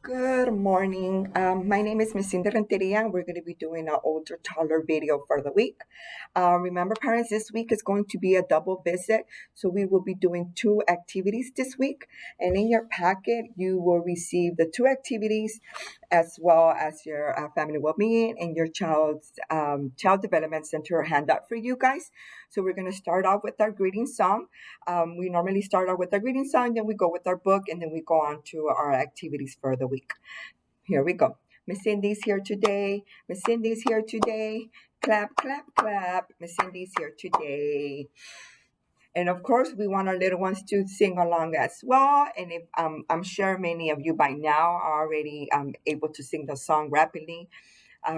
Good morning. My name is Miss Cindy Renteria, and we're going to be doing an older toddler video for the week. Remember, parents, this week is going to be a double visit, so we will be doing two activities this week. And in your packet, you will receive the two activities as well as your family well-being and your child's child development center handout for you guys. So we're going to start off with our greeting song. We normally start out with our greeting song, then we go with our book, and then we go on to our activities for the week. Here we go. Miss Cindy's here today. Miss Cindy's here today. Clap, clap, clap. Miss Cindy's here today. And of course, we want our little ones to sing along as well. And if I'm sure many of you by now are already able to sing the song rapidly.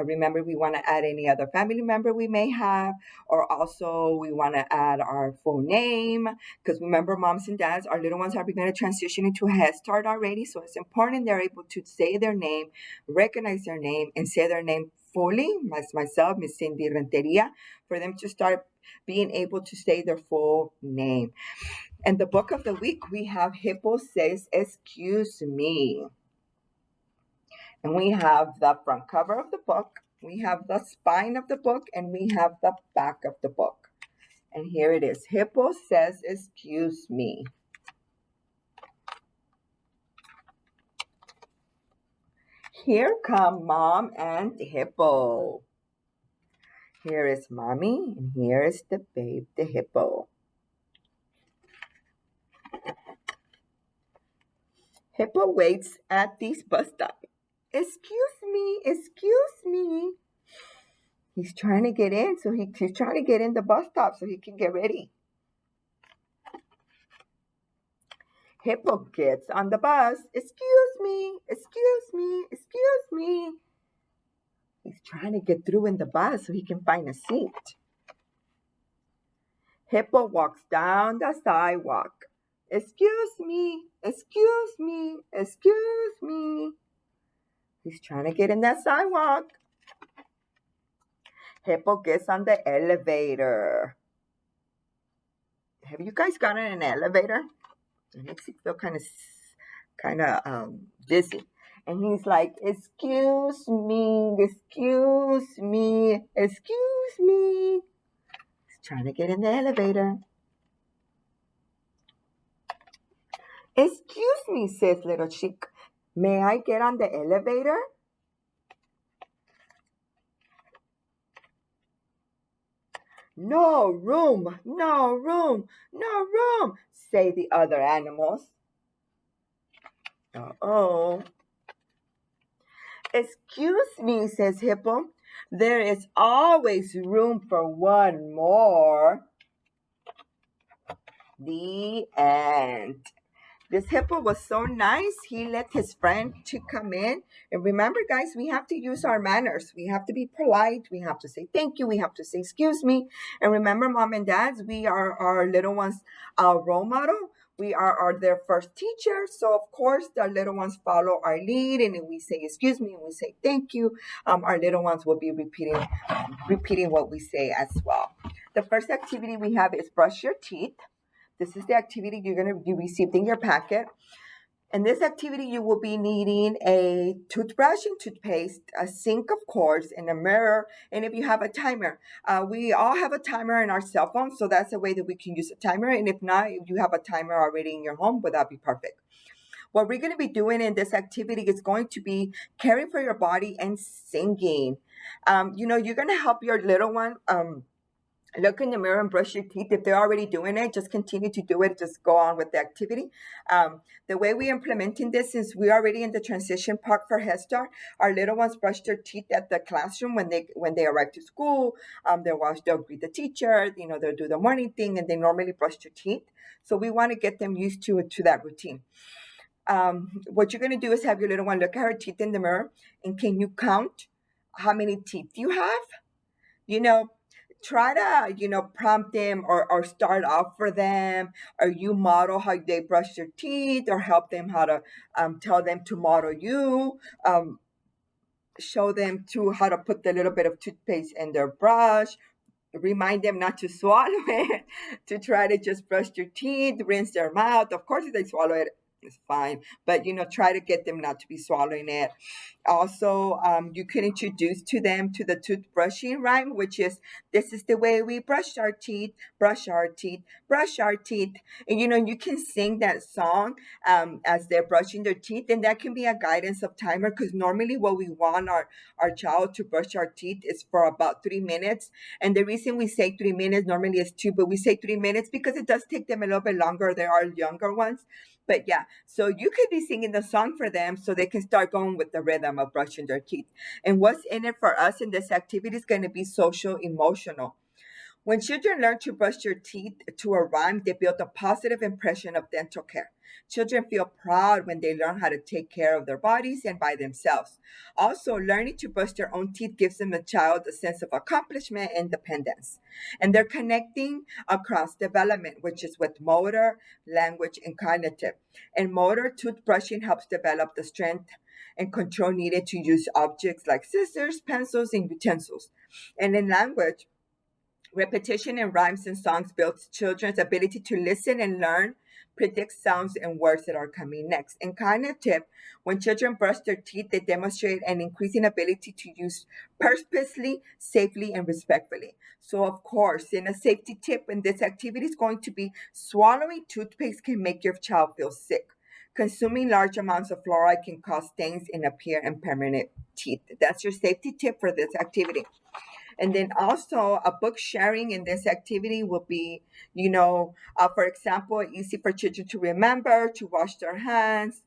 Remember, we want to add any other family member we may have, or also we want to add our full name. Because remember, moms and dads, our little ones are going to transition into a Head Start already. So it's important they're able to say their name, recognize their name, and say their name fully, as myself, Miss Cindy Renteria, for them to start being able to say their full name. And the book of the week, we have Hippo Says Excuse Me. And we have the front cover of the book, we have the spine of the book, and we have the back of the book. And here it is. Hippo Says Excuse Me. Here come Mom and Hippo. Here is Mommy, and here is the babe, the hippo. Hippo waits at this bus stop. Excuse me, excuse me. He's trying to get in, so he's trying to get in the bus stop so he can get ready. Hippo gets on the bus. Excuse me, excuse me, excuse me. He's trying to get through in the bus so he can find a seat. Hippo walks down the sidewalk. Excuse me, excuse me, excuse me. He's trying to get in that sidewalk. Hippo gets on the elevator. Have you guys gotten in an elevator? It makes you feel kind of dizzy. And he's like, excuse me, excuse me, excuse me. He's trying to get in the elevator. Excuse me, says little chick. May I get on the elevator? No room, no room, no room, say the other animals. Uh-oh. Excuse me, says Hippo. There is always room for one more. The end. This hippo was so nice, he let his friend to come in. And remember, guys, we have to use our manners. We have to be polite. We have to say thank you. We have to say excuse me. And remember, mom and dads, we are our little ones' role model. We are their first teacher. So, of course, the little ones follow our lead. And if we say excuse me and we say thank you, our little ones will be repeating what we say as well. The first activity we have is brush your teeth. This is the activity you received in your packet. In this activity, you will be needing a toothbrush and toothpaste, a sink, of course, and a mirror. And if you have a timer, we all have a timer in our cell phone, so that's a way that we can use a timer. And if not, if you have a timer already in your home, would that be perfect? What we're going to be doing in this activity is going to be caring for your body and singing. You're going to help your little one look in the mirror and brush your teeth. If they're already doing it, just continue to do it. Just go on with the activity. The way we're implementing this is we're already in the transition part for Head Start. Our little ones brush their teeth at the classroom when they arrive to school. They'll greet the teacher. They'll do the morning thing, and they normally brush their teeth. So we want to get them used to that routine. What you're going to do is have your little one look at her teeth in the mirror, and can you count how many teeth you have? Try to, prompt them or start off for them, or you model how they brush their teeth, or help them how to tell them to model you, show them how to put the little bit of toothpaste in their brush, remind them not to swallow it, to try to just brush their teeth, rinse their mouth. Of course, if they swallow it, It's fine, but try to get them not to be swallowing it. Also, you can introduce to them to the toothbrushing rhyme, which is, this is the way we brush our teeth, brush our teeth, brush our teeth. And you can sing that song as they're brushing their teeth, and that can be a guidance of timer, because normally what we want our child to brush our teeth is for about 3 minutes. And the reason we say 3 minutes, normally it's two, but we say 3 minutes because it does take them a little bit longer. There are younger ones. But yeah, so you could be singing the song for them so they can start going with the rhythm of brushing their teeth. And what's in it for us in this activity is going to be social emotional. When children learn to brush their teeth to a rhyme, they build a positive impression of dental care. Children feel proud when they learn how to take care of their bodies and by themselves. Also, learning to brush their own teeth gives them a child a sense of accomplishment and independence. And they're connecting across development, which is with motor, language, and cognitive. In motor, toothbrushing helps develop the strength and control needed to use objects like scissors, pencils, and utensils. And in language, repetition in rhymes and songs builds children's ability to listen and learn, predict sounds and words that are coming next. And kind of tip, when children brush their teeth, they demonstrate an increasing ability to use purposely, safely, and respectfully. So, of course, in a safety tip in this activity is going to be, swallowing toothpaste can make your child feel sick. Consuming large amounts of fluoride can cause stains and appear in permanent teeth. That's your safety tip for this activity. And then also a book sharing in this activity will be, for example, easy for children to remember to wash their hands.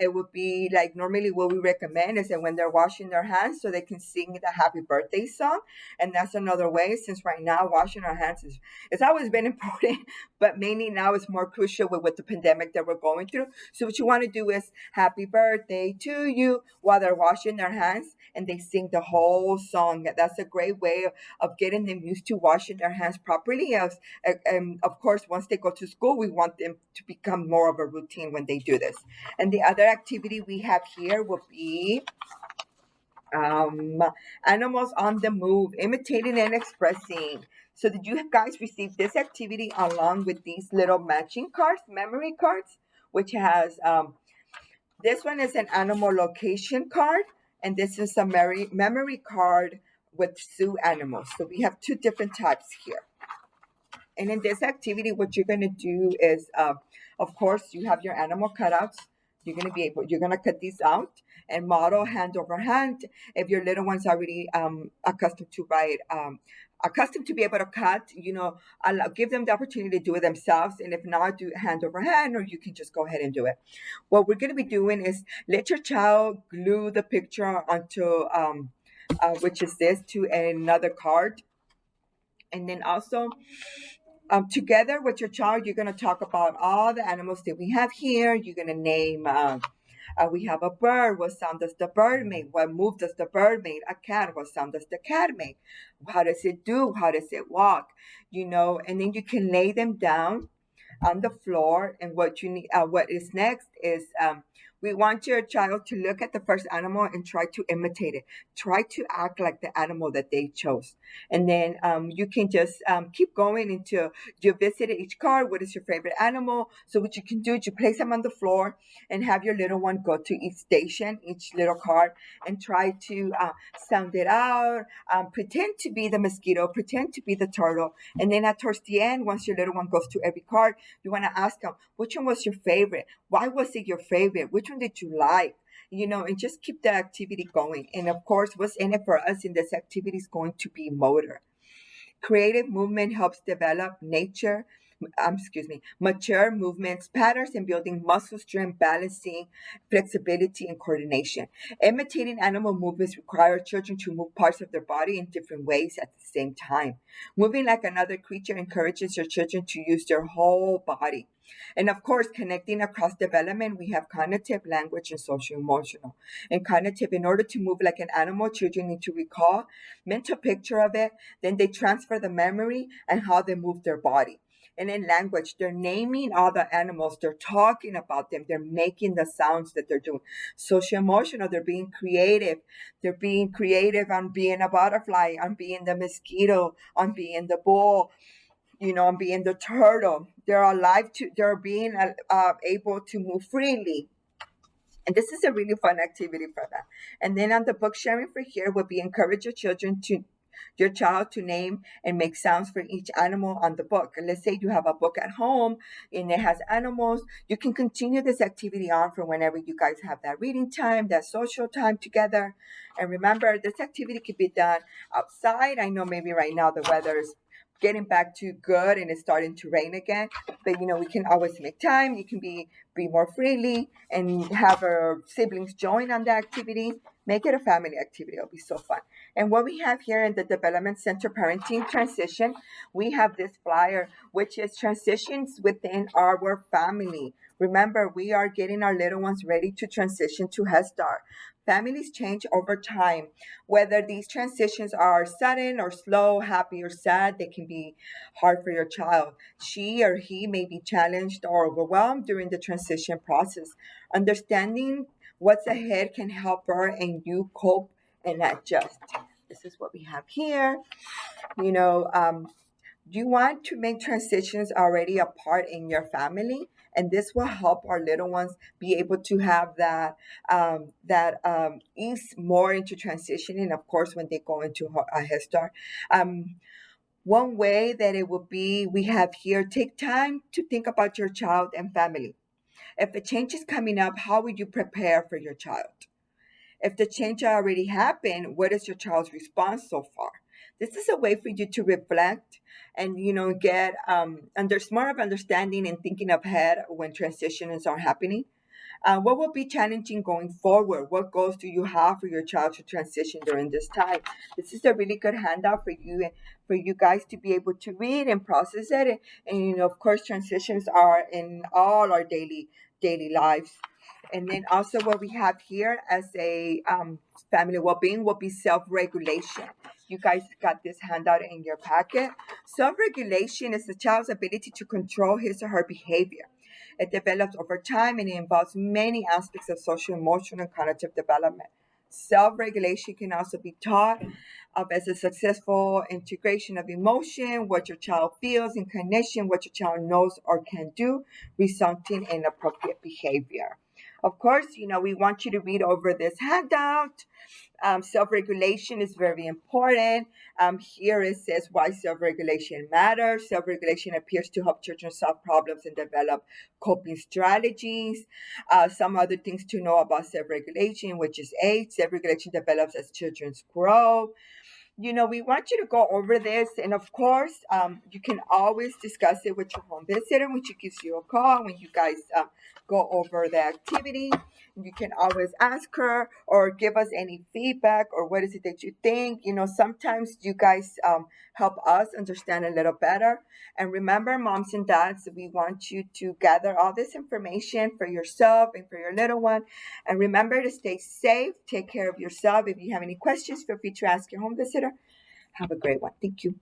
It would be like, normally what we recommend is that when they're washing their hands, so they can sing the happy birthday song. And that's another way, since right now washing our hands it's always been important, but mainly now it's more crucial with the pandemic that we're going through. So what you want to do is happy birthday to you while they're washing their hands, and they sing the whole song. That's a great way of getting them used to washing their hands properly. And of course, once they go to school, we want them to become more of a routine when they do this. And the other activity we have here will be um, animals on the move, imitating and expressing. So did you guys receive this activity along with these little matching cards, memory cards, which has this one is an animal location card, and this is a memory card with zoo animals. So we have two different types here. And in this activity, what you're going to do is, of course, you have your animal cutouts. You're going to cut these out and model hand over hand. If your little one's already accustomed to write, accustomed to be able to cut, I'll give them the opportunity to do it themselves. And if not, do hand over hand, or you can just go ahead and do it. What we're going to be doing is let your child glue the picture onto, which is this, to another card. And then also, together with your child, you're going to talk about all the animals that we have here. You're going to name, we have a bird. What sound does the bird make? What move does the bird make? A cat. What sound does the cat make? How does it do? How does it walk? And then you can lay them down on the floor. And what you need, what is next is, we want your child to look at the first animal and try to imitate it. Try to act like the animal that they chose. And then you can just keep going until you visited each card. What is your favorite animal? So what you can do is you place them on the floor and have your little one go to each station, each little card, and try to sound it out. Pretend to be the mosquito, pretend to be the turtle. And then towards the end, once your little one goes to every card, you want to ask them, which one was your favorite? Why was it your favorite? Which one did you like? And just keep the activity going. And of course, what's in it for us in this activity is going to be motor. Creative movement helps develop mature movements, patterns, and building muscle strength, balancing, flexibility, and coordination. Imitating animal movements require children to move parts of their body in different ways at the same time. Moving like another creature encourages your children to use their whole body. And of course, connecting across development, we have cognitive, language, and social emotional. And cognitive, in order to move like an animal, children need to recall mental picture of it, then they transfer the memory and how they move their body. And in language, they're naming all the animals, they're talking about them, they're making the sounds that they're doing. Social emotional, they're being creative. They're being creative on being a butterfly, on being the mosquito, on being the bull, and being the turtle. They're alive to. They're being able to move freely. And this is a really fun activity for them. And then on the book sharing for here would be encourage your child to name and make sounds for each animal on the book. And let's say you have a book at home and it has animals. You can continue this activity on for whenever you guys have that reading time, that social time together. And remember, this activity could be done outside. I know maybe right now the weather is getting back to good and it's starting to rain again, but we can always make time. You can be more freely and have our siblings join on the activity. Make it a family activity. It'll be so fun. And what we have here in the Development Center Parenting Transition, we have this flyer, which is transitions within our family. Remember, we are getting our little ones ready to transition to Head Start. Families change over time. Whether these transitions are sudden or slow, happy or sad, they can be hard for your child. She or he may be challenged or overwhelmed during the transition process. Understanding what's ahead can help her and you cope and adjust. This is what we have here. You know, you want to make transitions already a part in your family, and this will help our little ones be able to have that ease more into transitioning. Of course, when they go into a Head Start. One way that it would be, we have here, take time to think about your child and family. If a change is coming up, how would you prepare for your child? If the change already happened, what is your child's response so far? This is a way for you to reflect and get under more of understanding and thinking ahead when transitions are happening. What will be challenging going forward? What goals do you have for your child to transition during this time? This is a really good handout for you guys to be able to read and process it. And of course, transitions are in all our daily lives. And then also what we have here as a family well-being will be self-regulation. You guys got this handout in your packet. Self-regulation is the child's ability to control his or her behavior. It develops over time and it involves many aspects of social, emotional, and cognitive development. Self regulation can also be taught of as a successful integration of emotion, what your child feels, and cognition, what your child knows or can do, resulting in appropriate behavior. Of course, we want you to read over this handout. Self-regulation is very important. Here it says why self-regulation matters. Self-regulation appears to help children solve problems and develop coping strategies. Some other things to know about self-regulation, which is age. Self-regulation develops as children grow. We want you to go over this. And of course, you can always discuss it with your home visitor when she gives you a call, when you guys go over the activity. You can always ask her or give us any feedback or what is it that you think. Sometimes you guys help us understand a little better. And remember, moms and dads, we want you to gather all this information for yourself and for your little one. And remember to stay safe, take care of yourself. If you have any questions, feel free to ask your home visitor. Have a great one. Thank you.